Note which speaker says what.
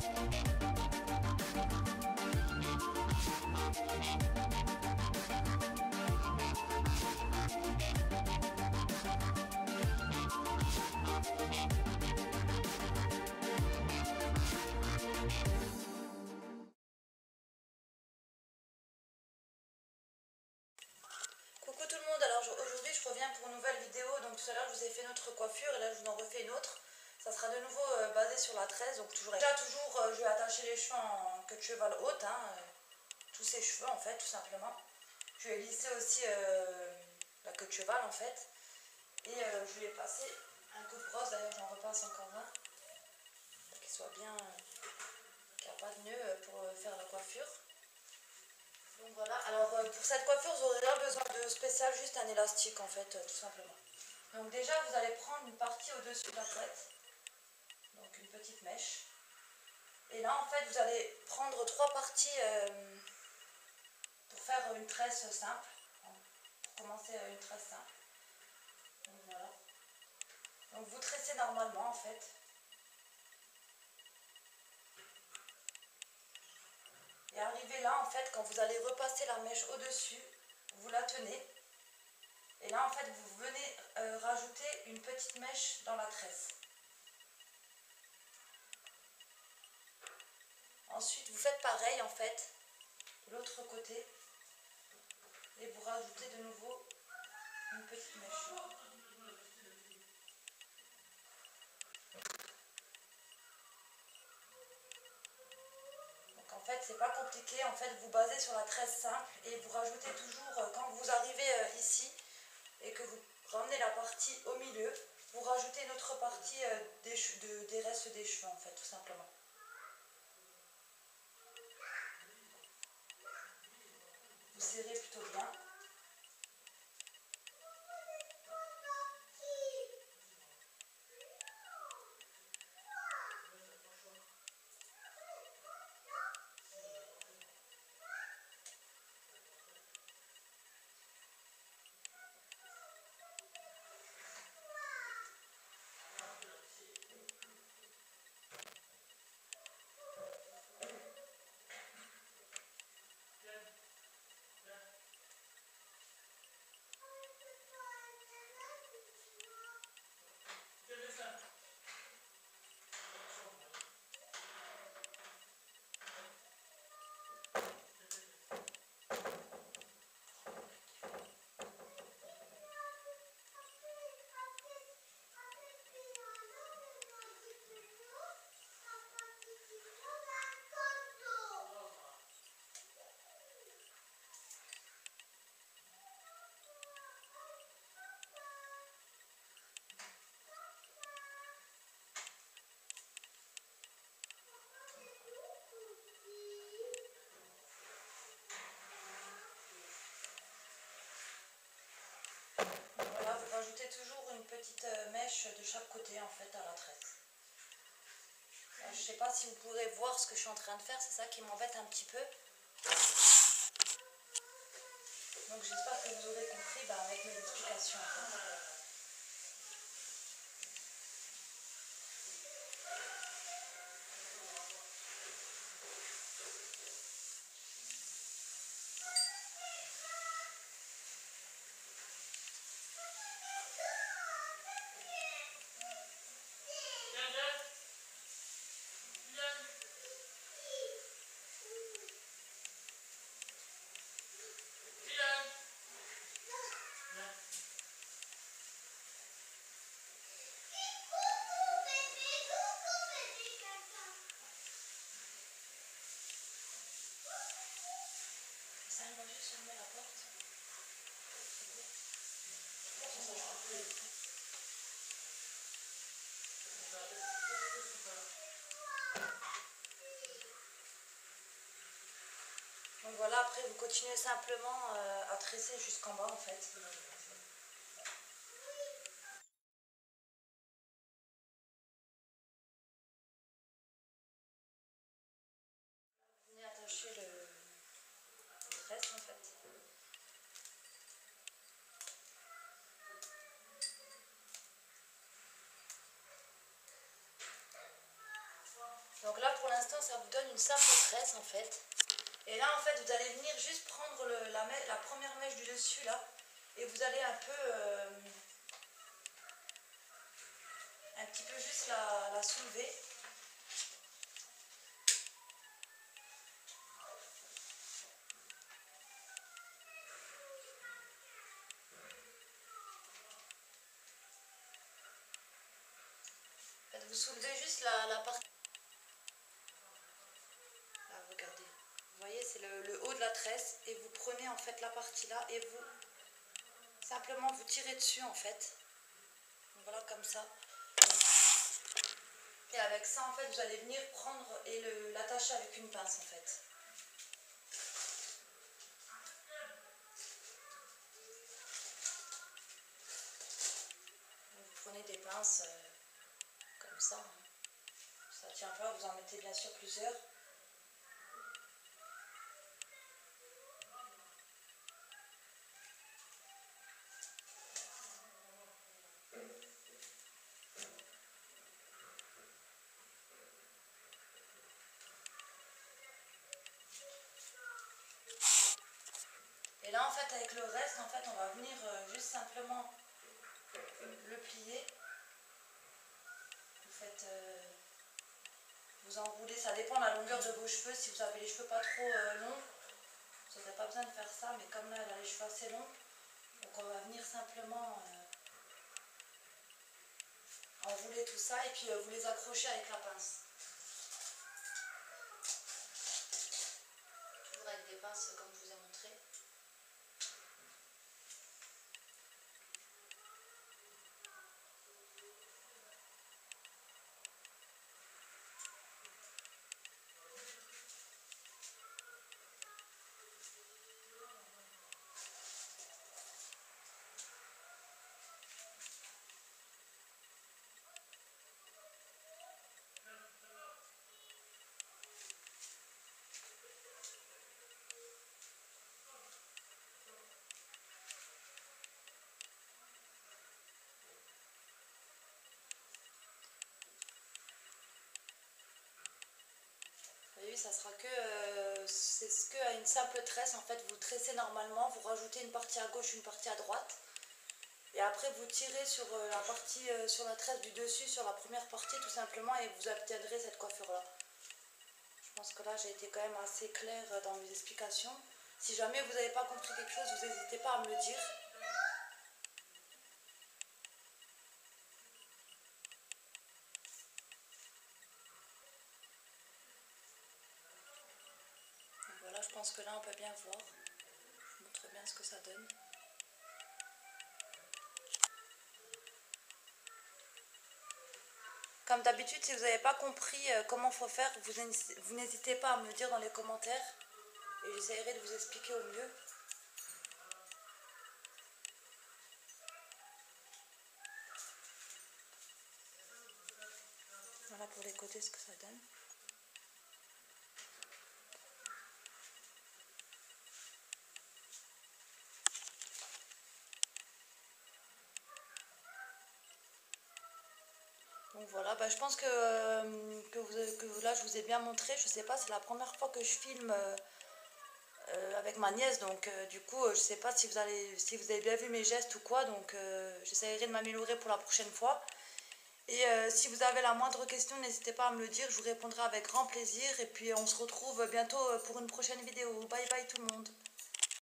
Speaker 1: Coucou tout le monde, alors aujourd'hui je reviens pour une nouvelle vidéo. Donc tout à l'heure je vous ai fait notre coiffure et là je vous en refais une autre. Ça sera de nouveau basé sur la tresse, donc toujours je vais attacher les cheveux en queue de cheval haute, tous ces cheveux en fait tout simplement. Je vais lisser aussi la queue de cheval en fait. Et je vais passer un coupe-brosse, d'ailleurs j'en repasse encore un. Pour qu'il soit bien, qu'il n'y a pas de nœud pour faire la coiffure. Donc voilà, alors pour cette coiffure vous aurez besoin de spécial, juste un élastique en fait, tout simplement. Donc déjà vous allez prendre une partie au-dessus de la tête, donc une petite mèche. Et là en fait vous allez prendre 3 parties pour faire une tresse simple, pour commencer une tresse simple. Donc voilà. Donc vous tressez normalement en fait. Et arrivé là en fait, quand vous allez repasser la mèche au-dessus, vous la tenez. Et là en fait vous venez rajouter une petite mèche dans la tresse. Ensuite vous faites pareil en fait, de l'autre côté. Et vous rajoutez de nouveau une petite mèche. Donc en fait c'est pas compliqué, en fait vous basez sur la tresse simple et vous rajoutez toujours, quand vous arrivez ici et que vous ramenez la partie au milieu, vous rajoutez une autre partie des restes des cheveux en fait tout simplement. Vous serrez plutôt bien. Voilà, vous rajoutez toujours une petite mèche de chaque côté en fait à la tresse. Je ne sais pas si vous pourrez voir ce que je suis en train de faire, c'est ça qui m'embête un petit peu. Donc j'espère que vous aurez compris avec mes explications. Ça va juste fermer la porte. Donc voilà, après vous continuez simplement à tresser jusqu'en bas en fait. Vous venez attacher le tresse en fait. Donc là pour l'instant ça vous donne une simple tresse en fait. Et là en fait vous allez venir juste prendre la première mèche du dessus là. Et vous allez un petit peu juste la soulever. Vous soulevez juste la partie. Là, regardez. Vous voyez, c'est le haut de la tresse. Et vous prenez en fait la partie là et vous simplement vous tirez dessus en fait. Donc, voilà, comme ça. Et avec ça, en fait, vous allez venir prendre et l'attacher avec une pince en fait. Donc, vous prenez des pinces comme ça. Hein. Ça tient pas, vous en mettez bien sûr plusieurs. Et là, en fait, avec le reste, en fait, on va venir juste simplement le plier. Vous faites, vous enroulez, ça dépend de la longueur de vos cheveux. Si vous avez les cheveux pas trop longs, vous n'aurez pas besoin de faire ça. Mais comme là, elle a les cheveux assez longs, donc on va venir simplement enrouler tout ça et puis vous les accrocher avec la pince. Toujours avec des pinces comme je vous ai montré. Vous voyez, ça sera c'est ce que à une simple tresse. En fait, vous tressez normalement, vous rajoutez une partie à gauche, une partie à droite. Et après, vous tirez sur la partie, sur la tresse du dessus, sur la première partie tout simplement, et vous obtiendrez cette coiffure-là. Je pense que là, j'ai été quand même assez claire dans mes explications. Si jamais vous n'avez pas compris quelque chose, vous n'hésitez pas à me le dire. Donc voilà, je pense que là, on peut bien voir. Je vous montre bien ce que ça donne. Comme d'habitude, si vous n'avez pas compris comment il faut faire, vous n'hésitez pas à me le dire dans les commentaires. Et j'essaierai de vous expliquer au mieux. Voilà pour les côtés ce que ça donne. Donc voilà, bah, je pense que là je vous ai bien montré. Je sais pas, c'est la première fois que je filme avec ma nièce. Donc du coup, je sais pas si vous avez bien vu mes gestes ou quoi. Donc j'essaierai de m'améliorer pour la prochaine fois. Et si vous avez la moindre question, n'hésitez pas à me le dire. Je vous répondrai avec grand plaisir. Et puis on se retrouve bientôt pour une prochaine vidéo. Bye bye tout le monde.